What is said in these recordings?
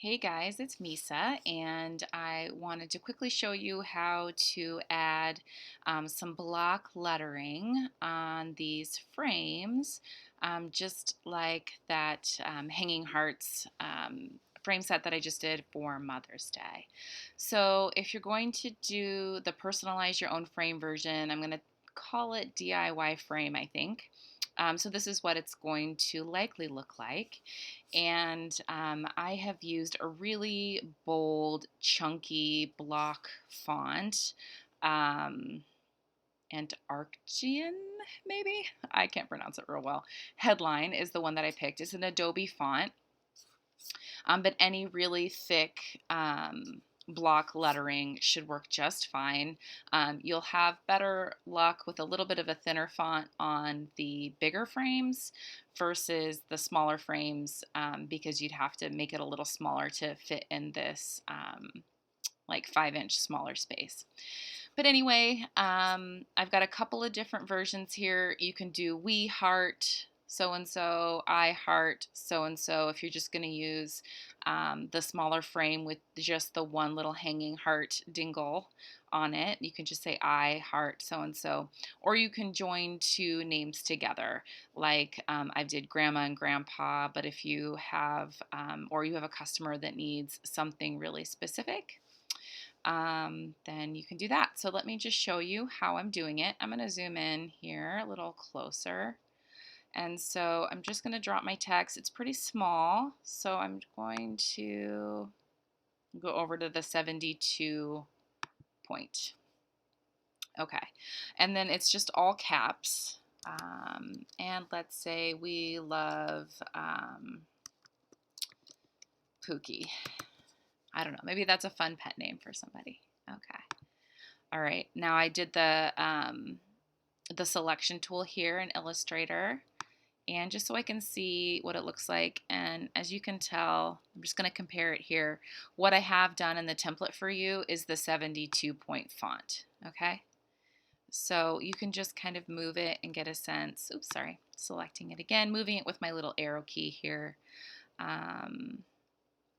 Hey guys, it's Misa, and I wanted to quickly show you how to add some block lettering on these frames, just like that hanging hearts frame set that I just did for Mother's Day. So if you're going to do the personalize your own frame version, I'm going to call it DIY frame, I think. So this is what it's going to likely look like. And I have used a really bold, chunky block font. Um, Antarctian, maybe? I can't pronounce it real well. Headline is the one that I picked. It's an Adobe font, but any really thick block lettering should work just fine. You'll have better luck with a little bit of a thinner font on the bigger frames versus the smaller frames because you'd have to make it a little smaller to fit in this like 5-inch smaller space. But anyway, I've got a couple of different versions here. You can do We Heart so and so, I Heart so and so. If you're just going to use the smaller frame with just the one little hanging heart dingle on it, you can just say I Heart so and so. Or you can join two names together, like I did Grandma and Grandpa. But if you have, or you have a customer that needs something really specific, then you can do that. So let me just show you how I'm doing it. I'm going to zoom in here a little closer. And so I'm just going to drop my text. It's pretty small, so I'm going to go over to the 72 point. Okay, and then it's just all caps. And let's say we love Pookie. I don't know, maybe that's a fun pet name for somebody. Okay. All right, now I did the selection tool here in Illustrator, and just so I can see what it looks like, and as you can tell, I'm just going to compare it here. What I have done in the template for you is the 72 point font, okay? So you can just kind of move it and get a sense. Oops, sorry, selecting it again, moving it with my little arrow key here.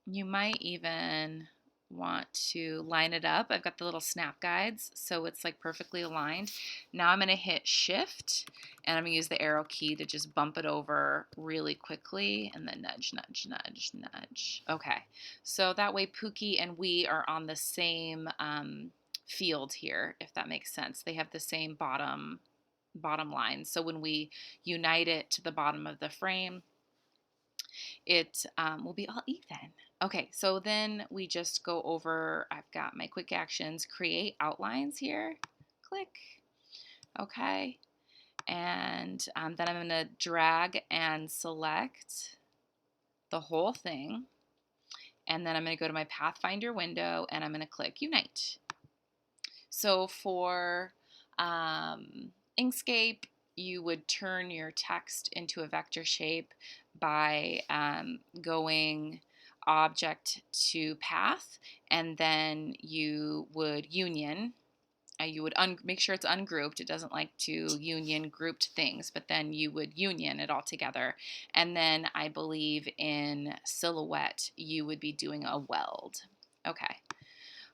You might even want to line it up. I've got the little snap guides, so it's like perfectly aligned. Now I'm going to hit shift, and I'm going to use the arrow key to just bump it over really quickly, and then nudge, nudge, nudge, nudge. Okay, so that way Pookie and we are on the same field here, if that makes sense. They have the same bottom line. So when we unite it to the bottom of the frame, it will be all even. Okay, so then we just go over, I've got my quick actions, create outlines here, click, okay, and then I'm going to drag and select the whole thing, and then I'm going to go to my Pathfinder window, and I'm going to click Unite. So for Inkscape, you would turn your text into a vector shape by going object to path, and then you would union. You would make sure it's ungrouped. It doesn't like to union grouped things, but then you would union it all together. And then I believe in silhouette, you would be doing a weld. Okay.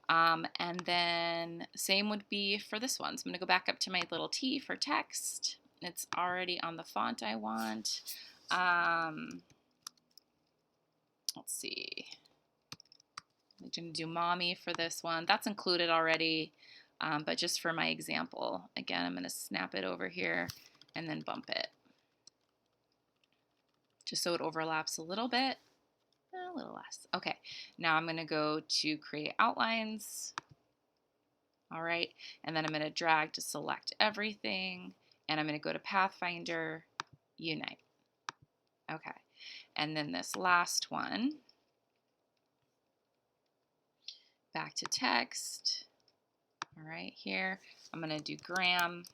And then same would be for this one. So I'm going to go back up to my little T for text. It's already on the font I want. Let's see. I'm going to do mommy for this one. That's included already, but just for my example, again, I'm going to snap it over here and then bump it, just so it overlaps a little bit. A little less. Okay, now I'm going to go to create outlines. All right, and then I'm going to drag to select everything, and I'm going to go to Pathfinder, Unite. Okay, and then this last one, back to text. All right, here, I'm going to do Graham.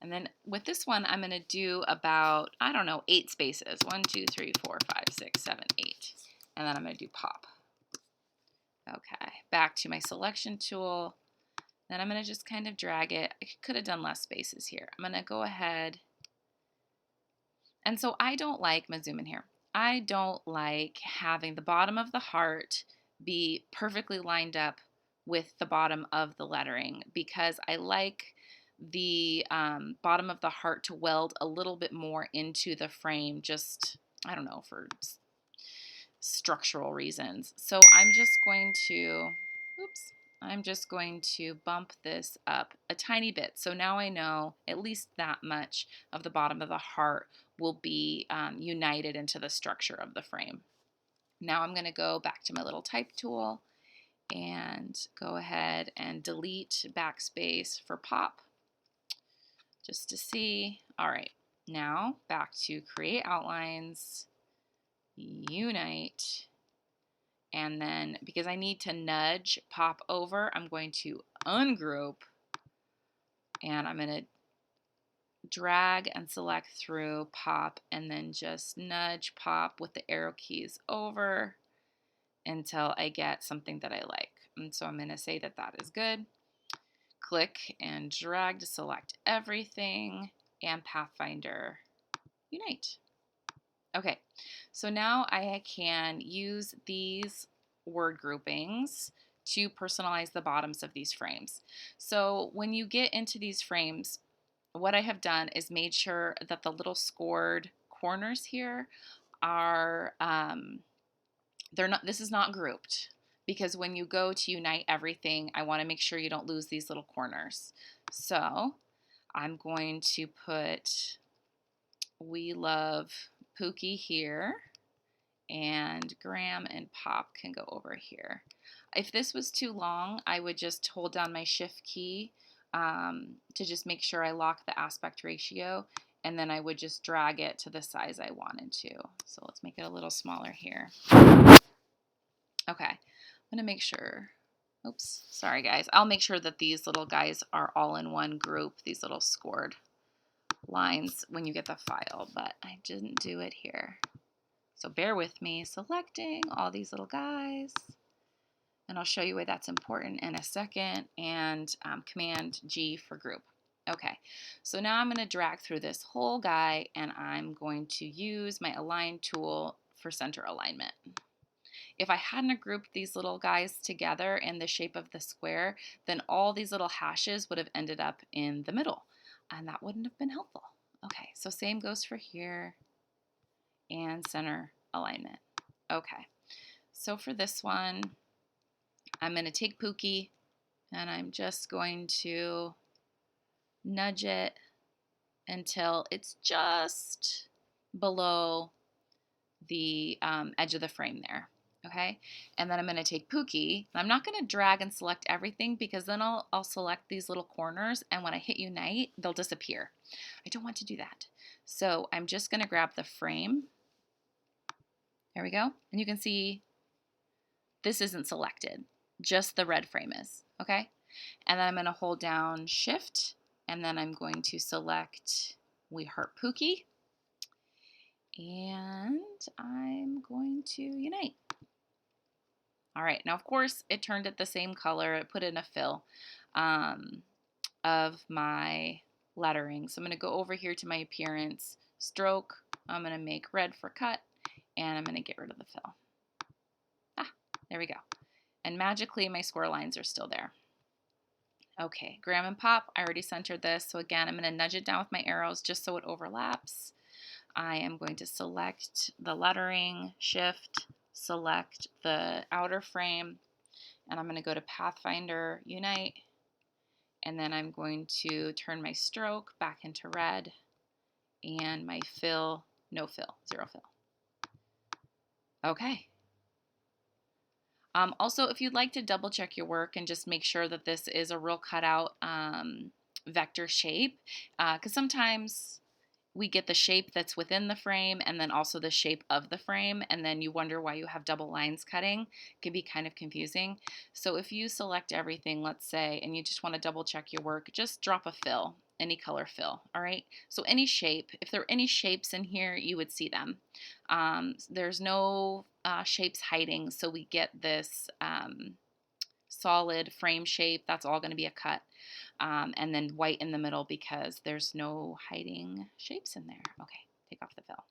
And then with this one, I'm going to do about, I don't know, 8 spaces. 1, 2, 3, 4, 5, 6, 7, 8. And then I'm going to do pop. Okay, back to my selection tool. Then I'm going to just kind of drag it. I could have done less spaces here. I'm going to go ahead. And so I don't like, I'm going to zoom in here. I don't like having the bottom of the heart be perfectly lined up with the bottom of the lettering because I like the bottom of the heart to weld a little bit more into the frame, just, I don't know, for structural reasons. So I'm just going to bump this up a tiny bit. So now I know at least that much of the bottom of the heart will be united into the structure of the frame. Now I'm going to go back to my little type tool and go ahead and delete backspace for pop just to see. All right, now back to create outlines, unite, and then because I need to nudge pop over, I'm going to ungroup, and I'm going to drag and select through pop and then just nudge pop with the arrow keys over until I get something that I like. And so I'm going to say that that is good. Click and drag to select everything and Pathfinder Unite. Okay, so now I can use these word groupings to personalize the bottoms of these frames. So when you get into these frames, what I have done is made sure that the little scored corners here are, they're not, this is not grouped because when you go to unite everything, I want to make sure you don't lose these little corners. So I'm going to put We Love Pookie here, and Graham and Pop can go over here. If this was too long, I would just hold down my shift key to just make sure I lock the aspect ratio, and then I would just drag it to the size I wanted to. So let's make it a little smaller here. Okay, I'm gonna make sure, oops, sorry guys. I'll make sure that these little guys are all in one group, these little scored lines when you get the file, but I didn't do it here. So bear with me selecting all these little guys, and I'll show you why that's important in a second, and Command G for group. Okay, so now I'm going to drag through this whole guy, and I'm going to use my Align tool for center alignment. If I hadn't grouped these little guys together in the shape of the square, then all these little hashes would have ended up in the middle, and that wouldn't have been helpful. Okay, so same goes for here and center alignment. Okay, so for this one, I'm going to take Pookie and I'm just going to nudge it until it's just below the edge of the frame there. Okay, and then I'm going to take Pookie. I'm not going to drag and select everything because then I'll select these little corners, and when I hit Unite, they'll disappear. I don't want to do that. So I'm just going to grab the frame. There we go. And you can see this isn't selected, just the red frame is, okay? And then I'm going to hold down Shift, and then I'm going to select We Heart Pookie, and I'm going to Unite. All right, now of course it turned it the same color. It put in a fill of my lettering. So I'm going to go over here to my appearance, stroke. I'm going to make red for cut, and I'm going to get rid of the fill. There we go. And magically my square lines are still there. Okay, Graham and Pop, I already centered this. So again, I'm going to nudge it down with my arrows just so it overlaps. I am going to select the lettering, Shift, select the outer frame, and I'm going to go to Pathfinder Unite, and then I'm going to turn my stroke back into red, and my fill, no fill, zero fill. Okay. Also, if you'd like to double check your work and just make sure that this is a real cutout vector shape, because sometimes we get the shape that's within the frame and then also the shape of the frame, and then you wonder why you have double lines cutting. It can be kind of confusing. So if you select everything, let's say, and you just want to double check your work, just drop a fill, any color fill, all right? So any shape, if there are any shapes in here, you would see them. There's no shapes hiding, so we get this solid frame shape. That's all going to be a cut. And then white in the middle because there's no hiding shapes in there. Okay, take off the fill.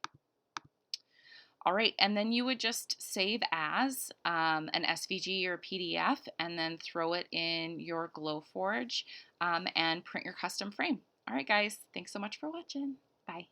All right, and then you would just save as an SVG or PDF and then throw it in your Glowforge and print your custom frame. All right, guys, thanks so much for watching. Bye.